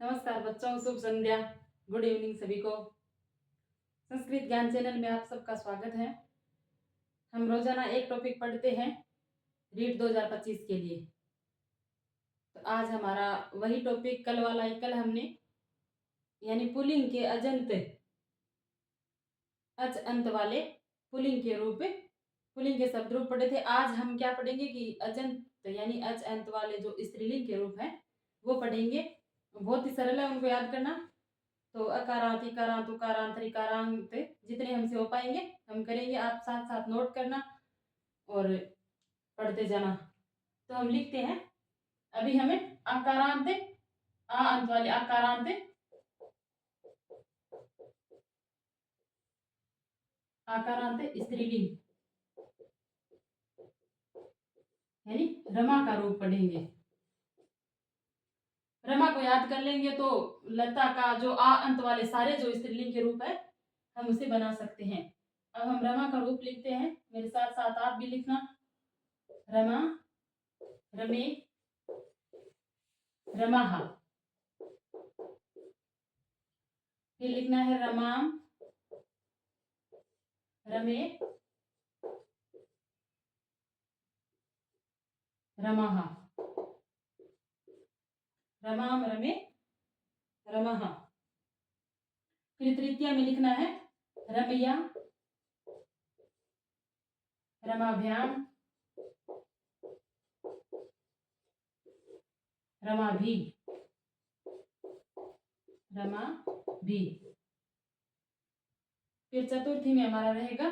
नमस्कार बच्चों, शुभ संध्या, good evening सभी को। संस्कृत ज्ञान चैनल में आप सबका स्वागत है। हम रोजाना एक टॉपिक पढ़ते हैं रीट 2025 के लिए। तो आज हमारा वही टॉपिक कल वाला ही, कल हमने यानी पुल्लिंग के अच अंत वाले पुल्लिंग के रूप, पुल्लिंग के शब्द रूप पढ़े थे। आज हम क्या पढ़ेंगे कि अजंत यानी अच अंत वाले जो स्त्रीलिंग के रूप हैं वो पढ़ेंगे। बहुत ही सरल है उनको याद करना। तो अकारांत, इकारांत, उकारांत, त्रिकारांत जितने हमसे हो पाएंगे हम करेंगे। आप साथ साथ नोट करना और पढ़ते जाना। तो हम लिखते हैं अभी हमें आकारांत, आ अंत वाले आकारांत, आकारांत स्त्रीलिंग यानी रमा का रूप पढ़ेंगे। रमा को याद कर लेंगे तो लता का जो आ अंत वाले सारे जो स्त्रीलिंग के रूप है हम उसे बना सकते हैं। अब हम रमा का रूप लिखते हैं, मेरे साथ साथ आप भी लिखना। रमा, रमे, रमाहा। फिर लिखना है रमाम, रमे, रमाहा। रमाम, रमे, रमाहा। फिर तृतीया में लिखना है रमैया, रमाभ्याम, रमाभी, रमाभी। फिर चतुर्थी में हमारा रहेगा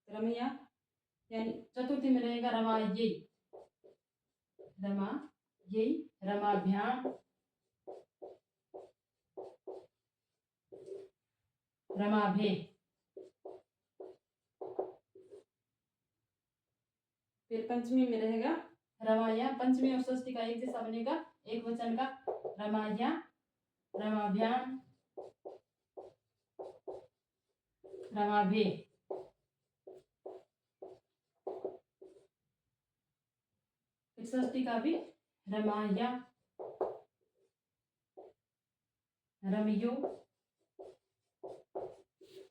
रमैया, यानी चतुर्थी में रहेगा रमायै, रमायै, रमाभ्याम, रमाभे। फिर पंचमी में रहेगा रमाया, पंचमी और षष्ठी का एक जैसा बनेगा, एक वचन का, रमाया, रमाभ्याम, रमाभे। फिर षष्ठी का भी रमाया, रमयो,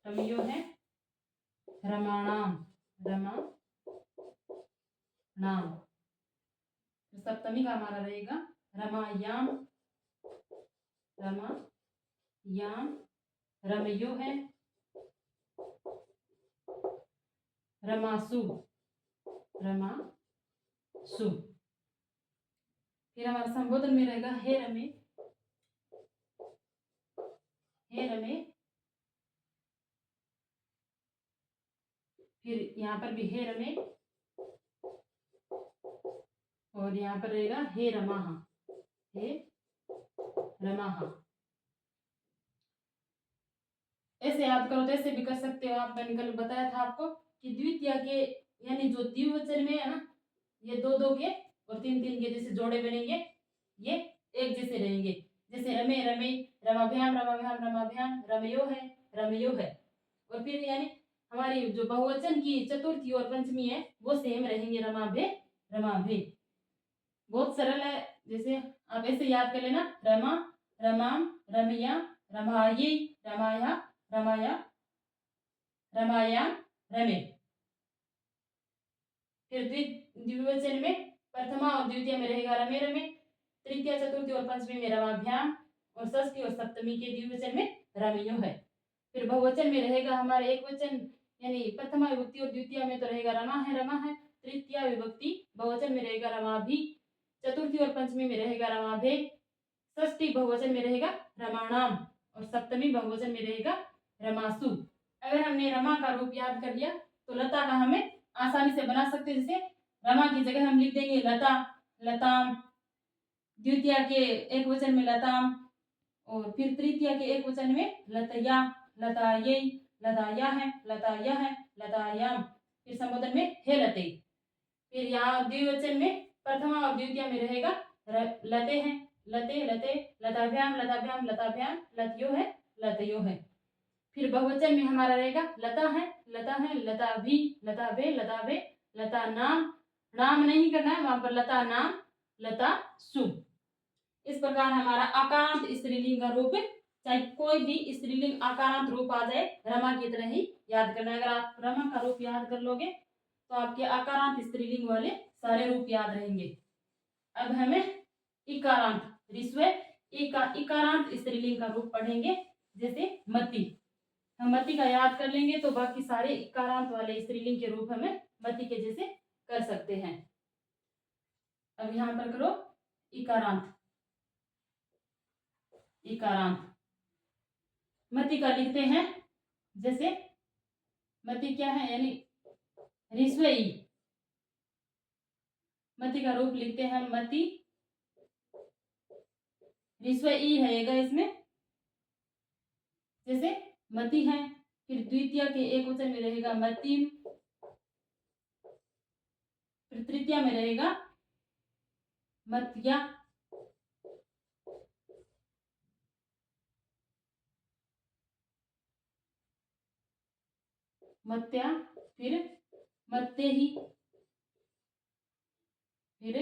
रमयो है, रमाणाम, रमा नाम। सप्तमी का हमारा रहेगा रमायाम, रमायाम, रमयो है, रमासु, रमासु। फिर हमारा संबोधन में रहेगा हे रमे, हे रमे। फिर यहाँ पर भी हे रमे और यहाँ पर रहेगा हे रमाहा, हे रमाहा। ऐसे याद करो तो ऐसे भी कर सकते हो आप। मैंने कल बताया था आपको कि द्वितीय के यानी जो द्विवचन में है ना, ये दो दो के और तीन तीन के जैसे जोड़े बनेंगे, ये एक जैसे रहेंगे। जैसे रमे, रमे, रमाभ्याम, रमाभ्याम, रमाभ्याम, रमयो है, रमयो है। और फिर यानी हमारी जो बहुवचन की चतुर्थी और पंचमी है वो सेम रहेंगे, रमाभे, रमाभे। बहुत सरल है। जैसे आप ऐसे याद कर लेना, रमा, रमाम, रमिया, रमाये, रमाया, रमाया, रमायाम, रमे। फिर द्विवचन में प्रथमा और द्वितीय में रहेगा रमे, रमे। तृतीय, चतुर्थी और पंचमी में रमाभ्याम और षष्ठी और सप्तमी के द्विवचन में रमयो है। फिर बहुवचन में रहेगा हमारे एक वचन यानी प्रथमा विभक्ति और द्वितीय में तो रहेगा रमा है, रमा है। तृतीय विभक्ति बहुवचन में रहेगा रमाभी, चतुर्थी और पंचमी में रहेगा रमाभे, षष्ठी बहुवचन में रहेगा रमाणाम और सप्तमी बहुवचन में रहेगा रमासु। अगर हमने रमा का रूप याद कर लिया तो लता का हमें आसानी से बना सकते हैं। जैसे रमा की जगह हम लिख देंगे लता, लताम। द्वितीय के एक वचन में लताम और फिर तृतीय के एक वचन में लतया, लतायै, लताया है, लताया है, लतायाम। फिर संबोधन में हे लते। फिर यहाँ द्विवचन में प्रथमा और द्वितीय में रहेगा लते हैं, लते, लते, लताभ्याम, लताभ्याम, लताभ्याम, लतयो है, लतयो है। फिर बहुवचन में हमारा रहेगा लता है, लता है, लताभी, लताभे, लताभे, लता नाम। नाम नहीं करना है वहां पर, लता नाम, लता सु। इस प्रकार हमारा आकारांत स्त्रीलिंग का रूप, चाहे कोई भी स्त्रीलिंग आकारांत रूप आ जाए, रमा की तरह ही याद करना है। अगर आप रमा का रूप याद कर लोगे तो आपके आकारांत स्त्रीलिंग वाले सारे रूप याद रहेंगे। अब हमें इकारांत इकारांत स्त्रीलिंग का रूप पढ़ेंगे। जैसे मति, हम मति का याद कर लेंगे तो बाकी सारे इकारांत वाले स्त्रीलिंग के रूप हमें मति के जैसे कर सकते हैं। अब यहां पर करो इकारांत। मति का लिखते हैं, जैसे मति क्या है, यानी ऋस्व ई। मति का रूप लिखते हैं मति, ऋस्व ई रहेगा इसमें। जैसे मति है, फिर द्वितीय के एक वचन में रहेगा मतिम, फिर तृतीय में रहेगा मत्या, फिर मत्ते ही, फिर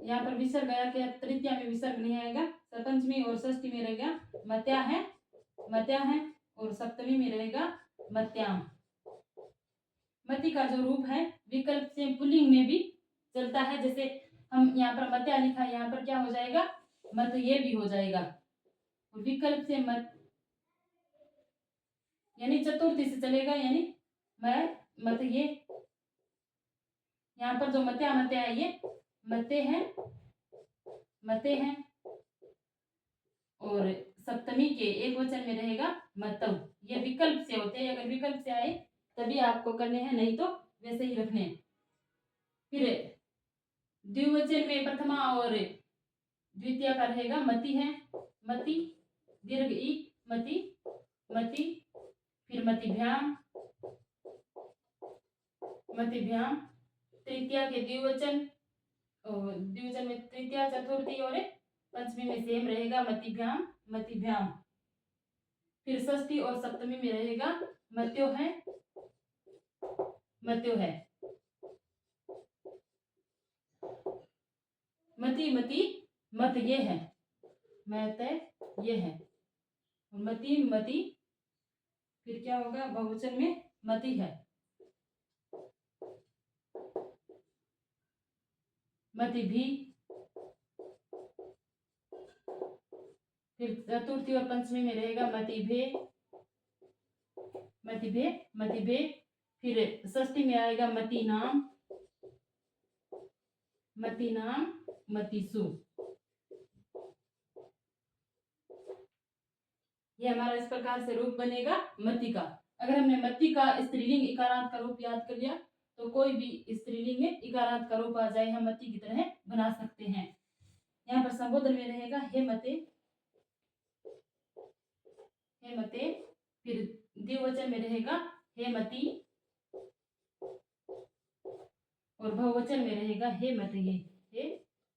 यहाँ पर विसर्ग आया क्या, तृतीया में विसर्ग नहीं आएगा। पंचमी और षष्ठी में रहेगा मत्या है और सप्तमी में रहेगा मत्याम। मति का जो रूप है विकल्प से पुल्लिंग में भी चलता है। जैसे हम यहाँ पर मत्या लिखा है, यहाँ पर क्या हो जाएगा, मत ये भी हो जाएगा। विकल्प से मत यानी चतुर्थी से चलेगा, यानी मैं मत ये, यहाँ पर जो मत्या है ये मते हैं और सप्तमी के एक वचन में रहेगा मतव। ये विकल्प से होते हैं, अगर विकल्प से आए तभी आपको करने हैं, नहीं तो वैसे ही रखने हैं। फिर द्विवचन में प्रथमा और द्वितीय का रहेगा मति है, मति दीर्घ ई, मति फिर मतिभ्याम, तृतीया के द्विवचन में तृतीया, चतुर्थी और पंचमी में सेम रहेगा मतिभ्याम। फिर षष्ठी और सप्तमी में रहेगा मत्यो है, मति मत ये है, मत ये है, मति फिर क्या होगा, बहुवचन में मति है, मति भी। फिर चतुर्थी और पंचमी में रहेगा मति भे। फिर षष्ठी में आएगा मति नाम, मतिसु। ये हमारा इस प्रकार से रूप बनेगा मति का। अगर हमने मति का स्त्रीलिंग इकारांत का रूप याद कर लिया तो कोई भी स्त्रीलिंग में इकारांत का रूप आ जाए हम मति की तरह बना सकते हैं। यहाँ पर संबोधन में रहेगा हे मते, फिर द्विवचन में रहेगा हे मति और बहुवचन में रहेगा हे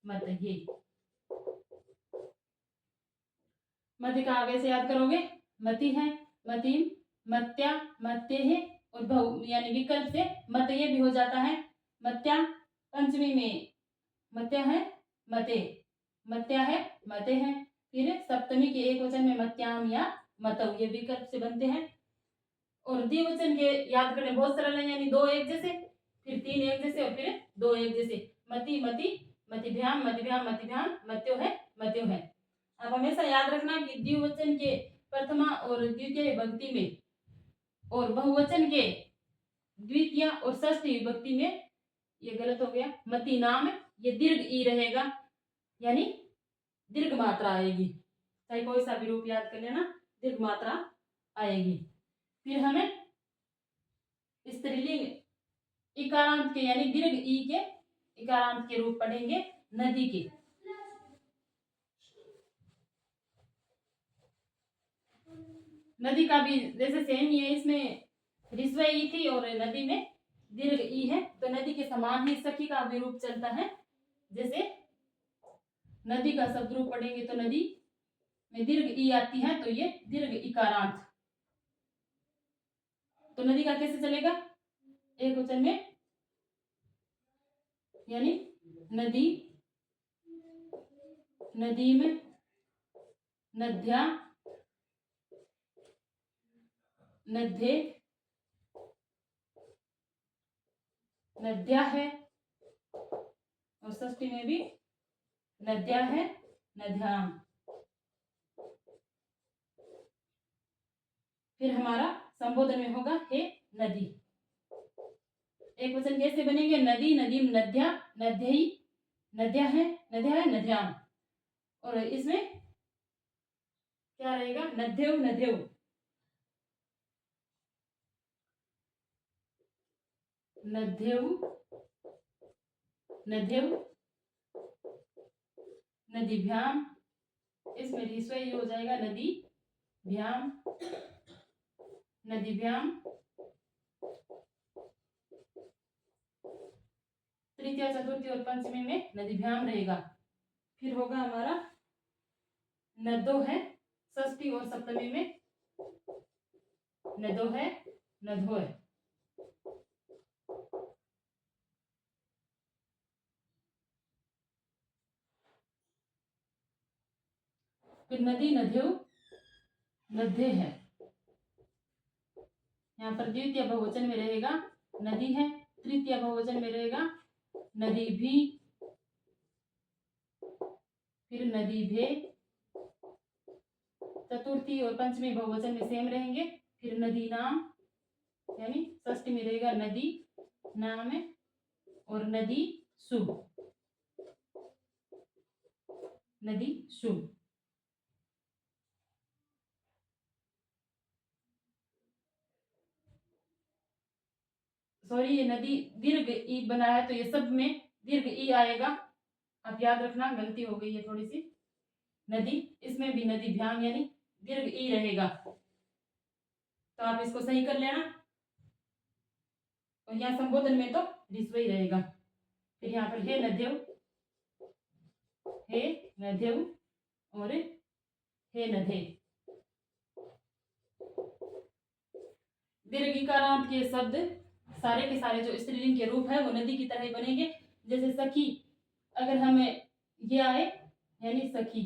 मतये। मति का आगे से याद करोगे, मति है, मतिम, मत्या, मत्ते है और बहु यानी विकल्प से मतये भी हो जाता है। मत्या पंचमी में मत्या है, मत्या है, मते हैं। फिर सप्तमी के एक वचन में मत्याम या मतव, ये विकल्प से बनते हैं। और द्विवचन के याद करने बहुत सरल है, यानी 2 एक जैसे, फिर 3 एक जैसे और फिर 2 एक जैसे। मतिभ्याम, मत्यो है। अब हमेशा याद रखना कि द्विवचन के प्रथमा और द्वितीय विभक्ति में और बहुवचन के द्वितीय और षष्ठी विभक्ति में, ये गलत हो गया, मति नाम ये दीर्घ ई रहेगा, यानी दीर्घ मात्रा आएगी। चाहे कोई सा भी रूप याद कर लेना, दीर्घ मात्रा आएगी। फिर हमें स्त्रीलिंग इकारांत के यानी दीर्घ ई के इकारांत के रूप पढ़ेंगे नदी के। नदी का भी जैसे सेम ही है, इसमें ऋस्व ई थी और नदी में दीर्घ ई है, तो नदी के समान ही सखी का भी रूप चलता है। जैसे नदी का शब्द रूप पढ़ेंगे तो नदी में दीर्घ ई आती है, तो ये दीर्घ इकारांत। तो नदी का कैसे चलेगा, एक वचन में यानी नदी, नदी में नद्या, नद्ये, नद्या है, और षष्ठी में भी नद्या है, नद्याम। फिर हमारा संबोधन में होगा हे नदी। एक वचन कैसे बनेंगे? नदी, नदीम, नद्या, नद्यई, नद्या है, नद्याम। और इसमें क्या रहेगा? नद्यौ, नद्यौ, नद्यौ, नद्यौ, नदीभ्याम। इसमें रीस्वई हो जाएगा नदी भ्याम, नदीभ्याम। तृतीया, चतुर्थी और पंचमी में नदीभ्याम रहेगा। फिर होगा हमारा नदो है, षष्ठी और सप्तमी में नदो है, नधो है। फिर नदी, नद्यौ, नद्ये है। यहाँ पर द्वितीय बहुवचन में रहेगा नदी है, तृतीय बहुवचन में रहेगा नदी भी, फिर नदी भे। चतुर्थी और पंचमी बहुवचन में सेम रहेंगे। फिर नदी नाम, यानी षष्ठी में रहेगा नदी नाम है, और नदी शुभ, नदी शुभ। सॉरी, ये नदी दीर्घ ई बना है, तो ये सब में दीर्घ ई आएगा। आप याद रखना, गलती हो गई है थोड़ी सी। नदी, इसमें भी नदी भ्याम यानी दीर्घ ई रहेगा, तो आप इसको सही कर लेना। और यहाँ संबोधन में तो ऋस्व ही रहेगा। फिर यहाँ पर हे नद्यौ, हे नद्यौ, और हे नधे। दीर्घ इकारांत के शब्द सारे के सारे जो स्त्रीलिंग के रूप है वो नदी की तरह बनेंगे। जैसे सखी, अगर हमें ये आए यानी सखी,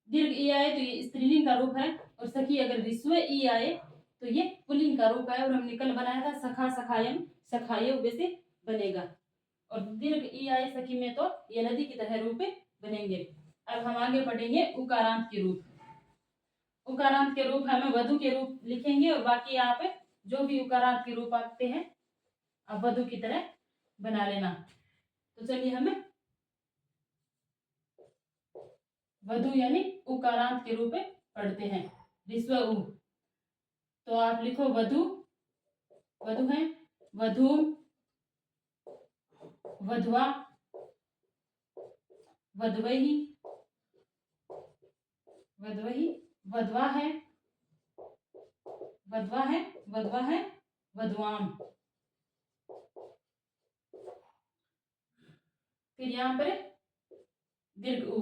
दीर्घ ई आए तो ये स्त्रीलिंग का रूप है, और सखी अगर ऋस्व ई आए तो ये पुल्लिंग का रूप है। और हमने कल बनाया था सखा, सखायम, सखाय, वैसे बनेगा। और दीर्घ ई आए सखी में तो ये नदी की तरह रूप बनेंगे। अब हम आगे बढ़ेंगे उकारांत के रूप। उकारांत के रूप हमें वधु के रूप लिखेंगे, और बाकी यहाँ पे जो भी उकारांत के रूप आते हैं आप वधु की तरह बना लेना। तो चलिए हमें वधु यानी उकारांत के रूप में पढ़ते हैं। ऋस्व उ, तो आप लिखो वधु, वधु है, वधु, वधवा, वधवही, वधवही, वधवा है, वधवा है, वधवा है, वधवाम। फिर यहाँ पर दीर्घ उ,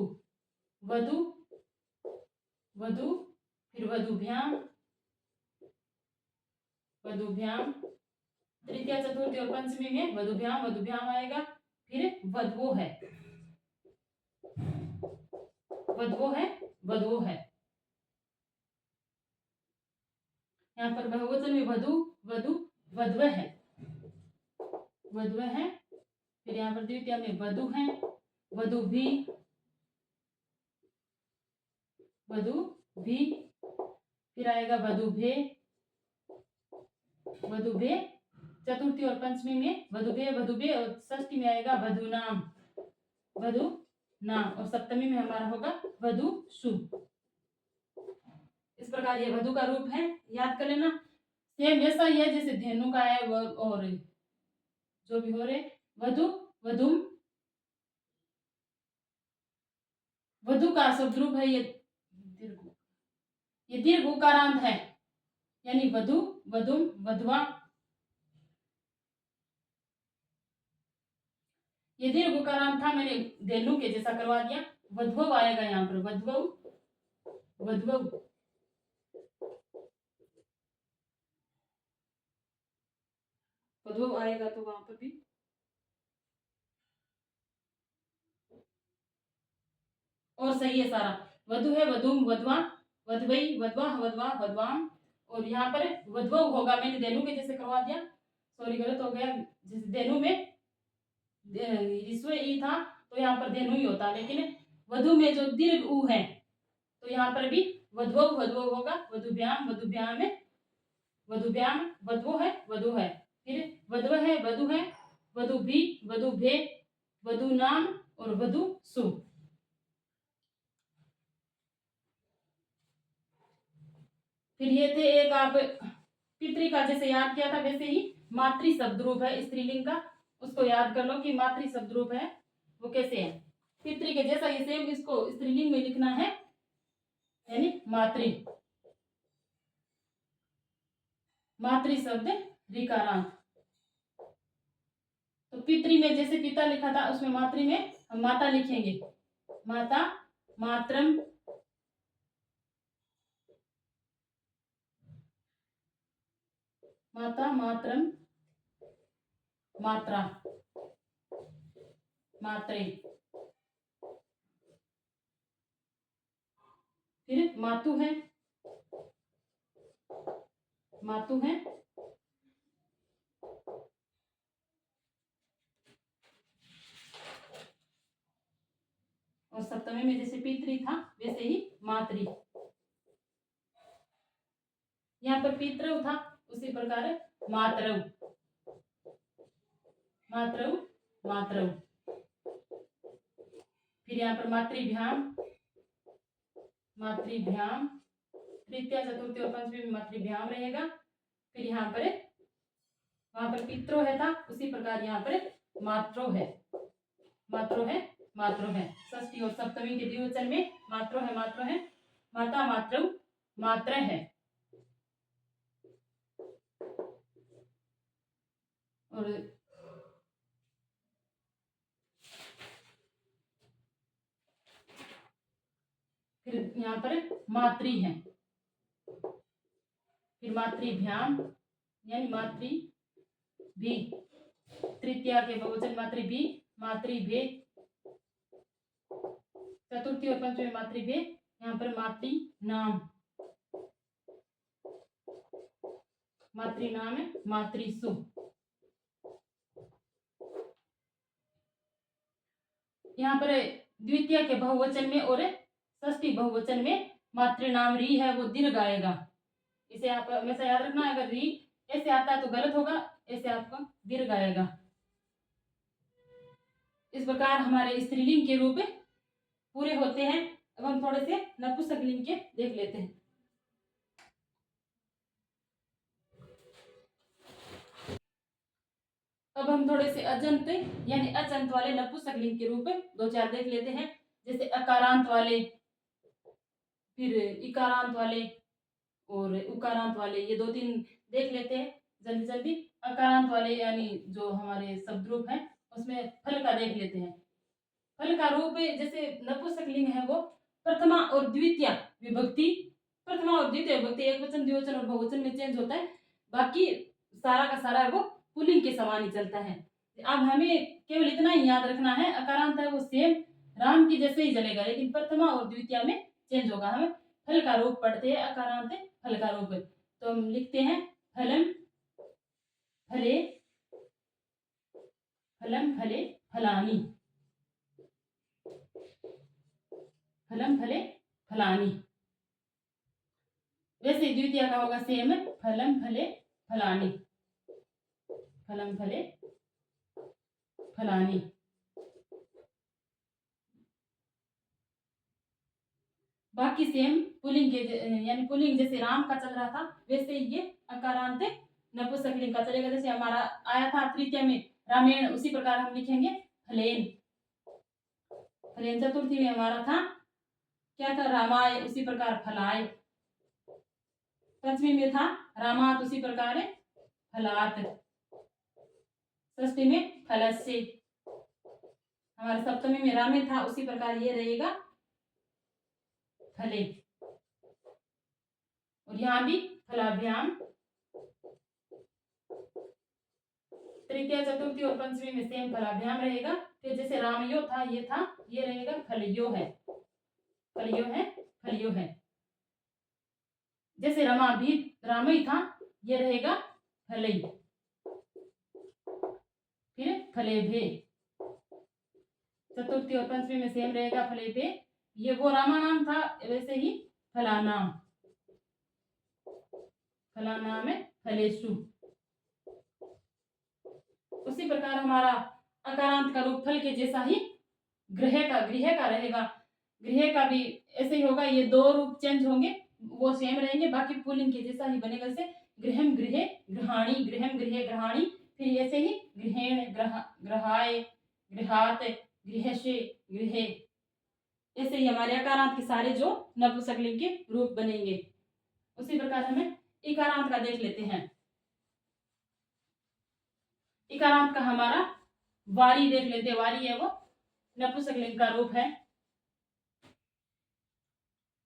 वधु, वधु, फिर वधुभ्याम, वधुभ्याम। तृतीया, चतुर्थी और पंचमी में वधुभ्याम, वधुभ्याम आएगा। फिर वधवो है, वधवो है, वधवो है। यहाँ पर बहुवचन में वधु, वधु, वधव है, वधव है। फिर यहाँ पर द्वितीय में वधु है, वधु भी, वधु भी। फिर आएगा वधु भे, वधु भे। चतुर्थी और पंचमी में वधु भे, वधु भे, और षष्ठी में आएगा वधु नाम, वधु नाम। और सप्तमी में हमारा होगा वधु शुभ। इस प्रकार ये वधु का रूप है, याद कर लेना। सेम ऐसा ही है जैसे धेनु का है, और जो भी हो रहे वधु, वधुम। वधु का शब्द रूप है ये दीर्घ उकारांत है, यानी वधु, वधुम, वधवा। ये दीर्घ उकारांत था, मैंने धेनु के जैसा करवा दिया। वधवव आएगा यहाँ पर, वधवव, वधवव। वधु आएगा तो वहां पर भी और सही है सारा। वधु है वधुम वधवा वधवई वधवा वधवा वधवाम, और यहाँ पर वधवो होगा, मैंने धेनु के जैसे करवा दिया, सॉरी गलत हो गया। जैसे धेनु में ऋस्व ई था तो यहाँ पर धेनु ही होता, लेकिन वधु में जो दीर्घ उ है तो यहाँ पर भी वधवो वधवो होगा। वधुभ्याम वधुभ्याम में वधुभ्याम वधवो है वधु है, फिर वधव है वधु है, वधु भी वधु भे वधु नाम और वधु सु। फिर ये थे एक आप पितृ का जैसे याद किया था वैसे ही मातृ शब्द रूप है स्त्रीलिंग का, उसको याद कर लो कि मातृ शब्द रूप है वो कैसे है। पितृ के जैसा ये सेम इसको स्त्रीलिंग में लिखना है, यानी मातृ। मातृ शब्द ऋकारांत। तो पितृ में जैसे पिता लिखा था उसमें मातृ में हम माता लिखेंगे, माता मात्रम माता मात्रम मात्रा मात्रे, फिर मातु है मातु है, और सप्तमी में जैसे पितृ था वैसे ही मातृ। यहाँ पर पितृ था उसी प्रकार मातृ मातृ मातृ। फिर यहाँ पर मातृभ्याम मातृभ्याम, तृतीया चतुर्थी और पंचमी में मातृभ्याम रहेगा। फिर यहाँ पर वहां पर पित्रो है था उसी प्रकार यहाँ पर मात्रो है मात्रो है मात्रो है। षष्ठी और सप्तमी के द्विवचन में मात्रो है मात्रो है, माता मातृ मात्र है। और फिर यहाँ पर मातृ है, फिर मातृभ्याम यानी मातृ भी, तृतीया के बहुवचन मातृ भी मातृ भे, चतुर्थी और पंचमी मातृ भे, यहाँ पर मातृ नाम मातृ नाम है मातृ सु। यहाँ पर द्वितीय के बहुवचन में और षष्ठी बहुवचन में मातृ नाम री है वो दीर्घ आएगा, इसे आप हमेशा याद रखना। अगर री ऐसे आता है तो गलत होगा, ऐसे आपका दीर्घ आएगा। इस प्रकार हमारे स्त्रीलिंग के रूप पूरे होते हैं। अब हम थोड़े से नपुंसकलिंग के देख लेते हैं। अब हम थोड़े से अजंत यानी अजंत वाले नपुंसकलिंग के रूप दो चार देख लेते हैं, जैसे अकारांत वाले, फिर इकारांत वाले और उकारांत वाले, ये दो तीन देख लेते हैं जल्दी जल्दी। अकारांत वाले यानी जो हमारे शब्द रूप है उसमें फल का देख लेते हैं। फल का रूप जैसे नपुंसकलिंग है वो प्रथमा और द्वितीय विभक्ति, प्रथमा और द्वितीय विभक्ति एक वचन द्विवचन और बहुवचन में चेंज होता है, बाकी सारा का सारा है वो पुल्लिंग के समान ही चलता है। अब हमें केवल इतना ही याद रखना है, अकारांत है वो सेम राम की जैसे ही चलेगा, लेकिन प्रथमा और द्वितीय में चेंज होगा। हमें फल का रूप पढ़ते हैं अकारांत फल का रूप, तो हम लिखते हैं फलम फले फलम फले फलानी, फलम फले फलानी। वैसे द्वितीय का होगा सेम, फलम फले फलानी फलम फले फलानी। बाकी सेम पुल्लिंग के यानी पुल्लिंग जैसे राम का चल रहा था वैसे ही ये अकारांत नपुंसकलिंग का चलेगा। जैसे हमारा आया था तृतीय में रामेण, उसी प्रकार हम लिखेंगे फलेन। फलेन चतुर्थी में हमारा था क्या था रामाय, उसी प्रकार फलाय। पंचमी में था रामात, उसी प्रकार फलात। षष्ठी में फलस्य। हमारे सप्तमी में रामे था उसी प्रकार ये रहेगा फले। और यहाँ भी फलाभ्याम तृतीया चतुर्थी और पंचमी में सेम फलाभ्याम रहेगा। फिर जैसे रामयो था, ये रहेगा फलयो है, फलयो है, फलयो है। जैसे रमा भी रामई था, ये रहेगा फलई। फिर फलेभे, चतुर्थी और पंचमी में सेम रहेगा फलेभे। ये वो रामा नाम था, वैसे ही फलानाम, फलानाम है फलेशु। उसी प्रकार हमारा अकारांत का रूप फल के जैसा ही गृह का रहेगा। गृह का भी ऐसे ही होगा, ये दो रूप चेंज होंगे, वो सेम रहेंगे, बाकी पुल्लिंग के जैसा ही बनेगा। जैसे गृहम गृहे गृहाणी, गृहम गृहे गृहाणी। फिर ऐसे ही गृहेण गृहाय गृहात गृहशे गृहे। ऐसे ही हमारे अकारांत के सारे जो नपुंसकलिंग के रूप बनेंगे। उसी प्रकार हमें इकारांत का देख लेते हैं। इकारांत का हमारा वारी देख लेते हैं। वारी है वो नपुंसकलिंग का रूप है।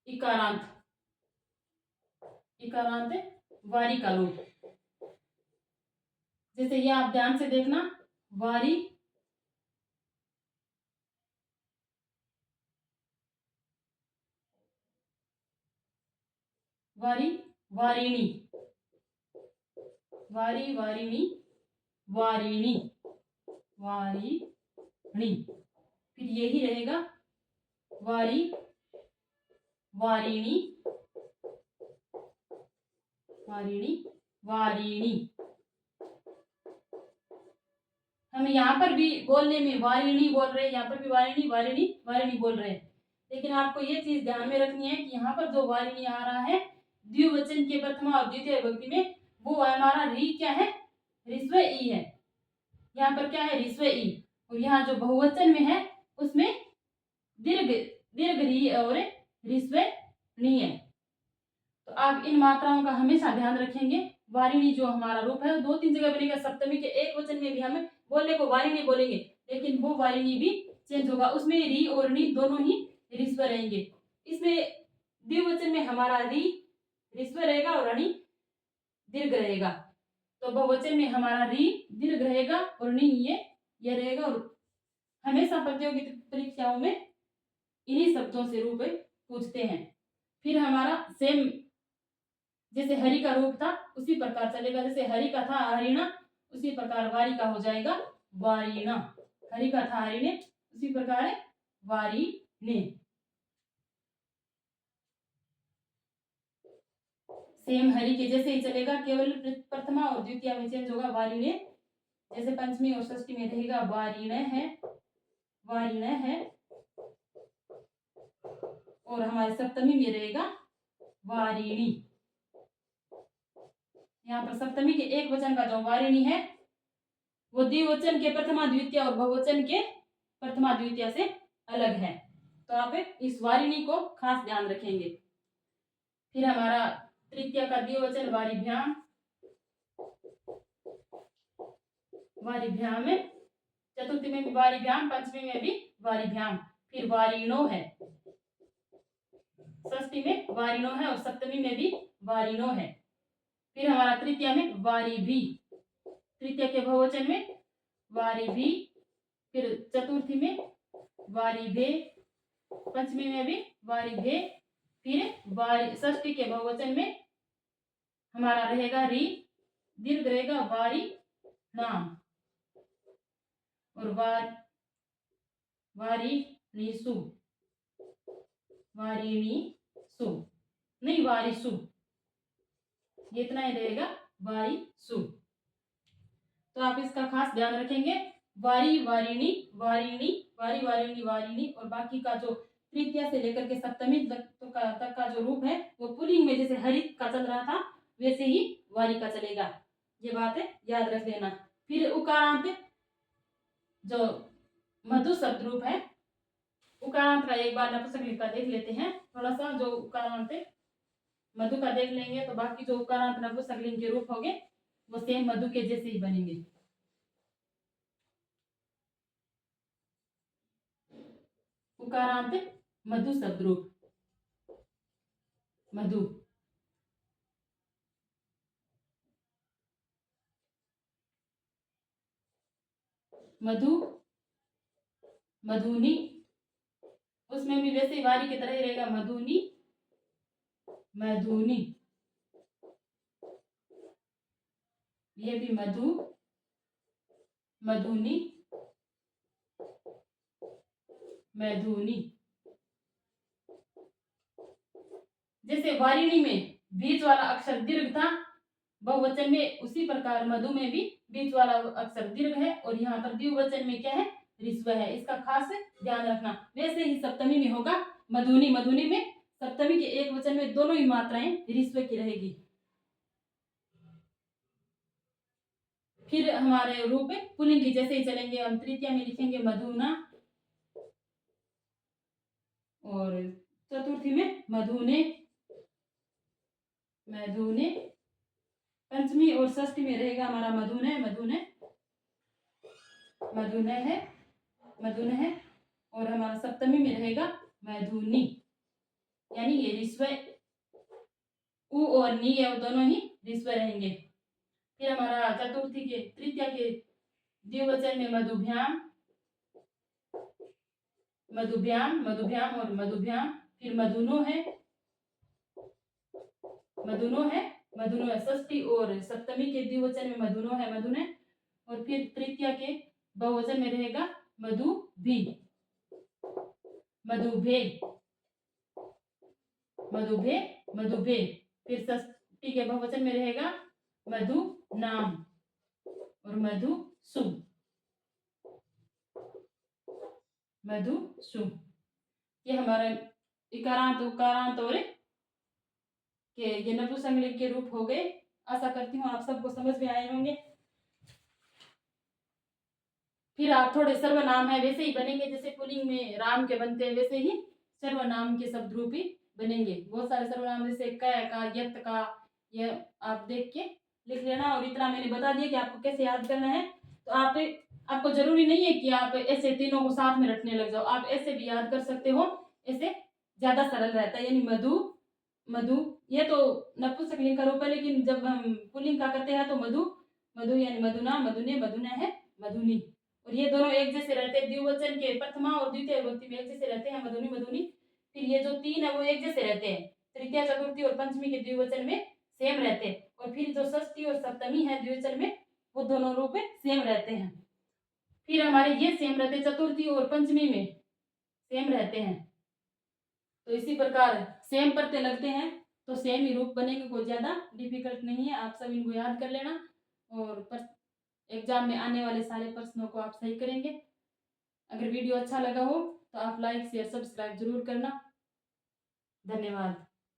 इकारांत, इकारांत वारी का रूप। जैसे ये आप ध्यान से देखना, वारी, वारी, वारिणी, वारी, वारिणी, वारिणी, वारिणी। फिर यही रहेगा वारी, वारिणी, वारिणी, वारिणी। हम यहाँ पर भी बोलने में वारिणी बोल रहे हैं, यहाँ पर भी वारिणी वारिणी वारिणी बोल रहे हैं। लेकिन आपको ये चीज ध्यान में रखनी है कि यहाँ पर जो वारिणी आ रहा है द्विवचन के प्रथमा और द्वितीय विभक्ति में, वो हमारा री क्या है, ऋस्व ई है। यहाँ पर क्या है, ऋस्व ई। और यहाँ जो बहुवचन में है उसमें दीर्घ री और ऋस्व नी है। तो आप इन मात्राओं का हमेशा ध्यान रखेंगे। वारिणी जो हमारा रूप है दो तीन जगह बनेगा। सप्तमी के एक वचन में भी हमें बोलने को वारिणी बोलेंगे, लेकिन वो वारिणी भी चेंज होगा, उसमें री और नी दोनों ही ऋस्व रहेंगे। इसमें द्विवचन में हमारा री ऋस्व रहेगा और अणी दीर्घ रहेगा। तो बहुवचन में हमारा री दीर्घ रहेगा और नी ये रहेगा। और हमेशा प्रतियोगी परीक्षाओं में इन्हीं शब्दों से रूप पूछते हैं। फिर हमारा सेम जैसे हरि का रूप था उसी प्रकार चलेगा। जैसे हरि का था हरिणा, उसी प्रकार वारी का हो जाएगा वारीणा। हरि का था हरिणे, उसी प्रकार है वारीणे। सेम हरि के जैसे ही चलेगा, केवल प्रथमा और द्वितीय में चेंज होगा वारीणे। जैसे पंचमी और षष्ठी में रहेगा वारीण है, वारीण है। और हमारे सप्तमी में रहेगा वारिणी। यहाँ पर सप्तमी के एक वचन का जो वारिणी है वो द्विवचन के प्रथमा द्वितीय और बहुवचन के प्रथमा द्वितीय से अलग है। तो आप इस वारिणी को खास ध्यान रखेंगे। फिर हमारा तृतीय का द्विवचन वारिभ्याम, वारिभ्याम। चतुर्थी में भी वारिभ्याम, पंचमी में भी वारिभ्याम। फिर वारिणो है, षष्ठी में वारिणो है और सप्तमी में भी वारिणो है। फिर हमारा तृतीय में वारिभी, तृतीय के बहुवचन में वारिभी। फिर चतुर्थी में वारिभे, पंचमी में भी वारिभे। फिर षष्ठी के बहुवचन में हमारा रहेगा री, दीर्घ रहेगा वारी नाम। और वारिणीसु, वारिणीसु नहीं वारिसु, ये इतना ही रहेगा वारिसु। तो आप इसका खास ध्यान रखेंगे। वारी, वारिणी, वारिणी, वारी, वारिणी, वारिणी। और बाकी का जो तृतीय से लेकर के सप्तमी तक का जो रूप है वो पुल्लिंग में जैसे हरित का चल रहा था वैसे ही वारी का चलेगा। ये बात है, याद रख लेना। फिर उकारांत जो मधु शब्द रूप है, उकारांत का एक बार नपुंसकलिंग का देख लेते हैं। थोड़ा सा जो उकारांत मधु का देख लेंगे तो बाकी जो उकारांत नपुंसकलिंग के रूप होंगे वो सेम मधु के जैसे ही बनेंगे। उकारांत मधु शब्द रूप, मधु। मधु, मधुनी, उसमें भी वैसे ही वारी की तरह ही रहेगा, मधुनी, मधुनी। ये भी मधु, मधुनी, मधुनी। जैसे वारिणी में बीच वाला अक्षर दीर्घ था बहुवचन में, उसी प्रकार मधु में भी बीच वाला अक्षर दीर्घ है, और यहाँ पर द्विवचन में क्या है, ऋस्व है। इसका खास ध्यान रखना। वैसे ही सप्तमी में होगा मधुनी, मधुनी में सप्तमी के एक वचन में दोनों ही मात्राएं ऋस्व की रहेगी। फिर हमारे रूप पुल्लिंग की जैसे ही चलेंगे, हम तृतीया में लिखेंगे मधुना, और चतुर्थी में मधुने, मधुने। पंचमी और षष्ठी में रहेगा हमारा मधुने, मधुने, मधुने है, मधुने है। और हमारा सप्तमी में रहेगा मधुनी, यानी ये ऋस्व उ और नी है, वो दोनों ही ऋस्व रहेंगे। फिर हमारा चतुर्थी के तृतीया के द्विवचन में मधुभ्याम, मधुभ्याम, मधुभ्याम और मधुभ्याम। फिर मधुनो है, मधुनो है, मधुनो है। षष्ठी और सप्तमी के द्विवचन में मधुनो है, मधुने। और फिर तृतीया के बहुवचन में रहेगा मधुभी, मधुभे, मधुभे, मधुभे। फिर षष्ठी के बहुवचन में रहेगा मधु नाम और मधु सुम, मधु सुम। ये हमारे इकारांत, उकारांत और के ये नपुंसकलिंग के रूप हो गए। आशा करती हूँ आप सबको समझ में आए होंगे। फिर आप थोड़े सर्वनाम है वैसे ही बनेंगे, जैसे पुल्लिंग में राम के बनते हैं, वैसे ही सर्वनाम के शब्द रूप ही बनेंगे। बहुत सारे सर्वनाम जैसे क का, यत का, ये आप देख के लिख लेना। और इतना मैंने बता दिया कि आपको कैसे याद करना है। तो आपको जरूरी नहीं है कि आप ऐसे तीनों को साथ में रटने लग जाओ, आप ऐसे भी याद कर सकते हो, ऐसे ज्यादा सरल रहता है। यानी मधु, मधु, ये तो नपुंसकलिंग का रूप है, लेकिन जब हम पुल्लिंग का करते हैं तो मधु, मधु यानी मधुना, मधुने, मधुना है, मधुनी। और ये दोनों एक जैसे रहते हैं, द्विवचन के प्रथमा और द्वितीय विभक्ति में एक जैसे रहते हैं, मधुनी, मधुनी। फिर ये जो तीन है वो एक जैसे रहते हैं, तृतीया, चतुर्थी और पंचमी के द्विवचन में सेम रहते हैं। और फिर जो षष्ठी और सप्तमी है द्विवचन में, वो दोनों रूप में सेम रहते हैं। फिर हमारे ये सेम रहते हैं, चतुर्थी और पंचमी में सेम रहते हैं। तो इसी प्रकार सेम पढ़ते लगते हैं तो सेम ही रूप बनेंगे, कोई ज्यादा डिफिकल्ट नहीं है। आप सब इनको याद कर लेना, और एग्जाम में आने वाले सारे प्रश्नों को आप सही करेंगे। अगर वीडियो अच्छा लगा हो तो आप लाइक, शेयर, सब्सक्राइब जरूर करना। धन्यवाद।